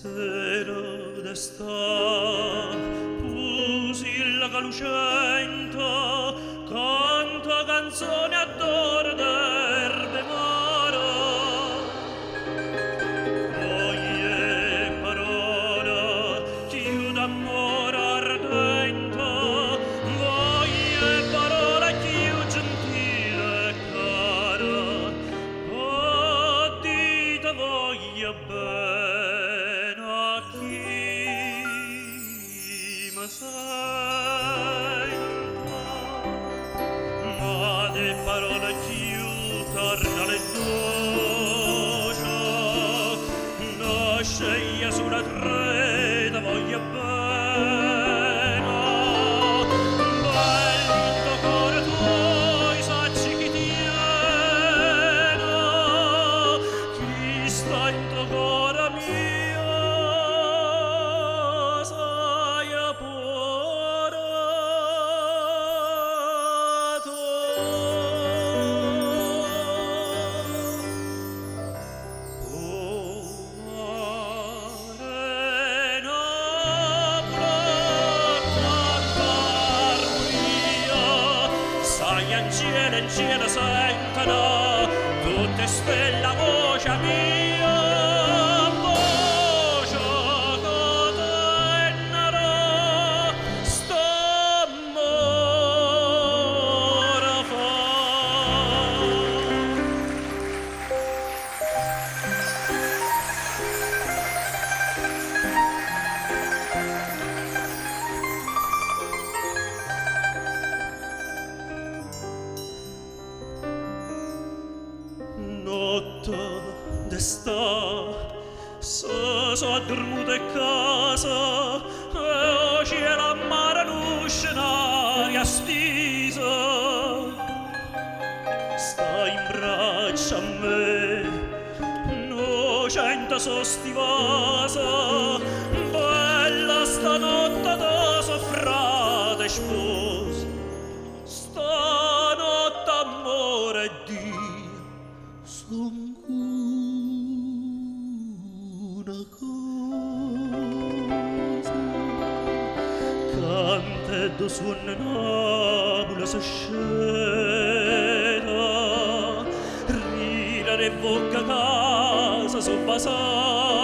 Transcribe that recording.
sera d'esta pusillaga lucenta canta canzone a d'oro d'erbe mara oglie parola chiude amore ardente oglie parola chiù gentile e cara dite voglia bene a chi mi senta ma de parole più carnale dolce nasce sulla treta voglia bene bello cuore tuoi sacci chi tiene chi sta in tuo cuore mio sai in cielo sentono tutte stelle voce mia voce che tenera st'amore fa notte d'esta so addormuto in casa e oggi è la mare n'usce in aria stisa sta in braccio a me innocente sostivasa bella stanotte da soffrate e sposa stanotte amore e Dio son una cosa cantedo su una nebulosa scena ridere in bocca casa su basare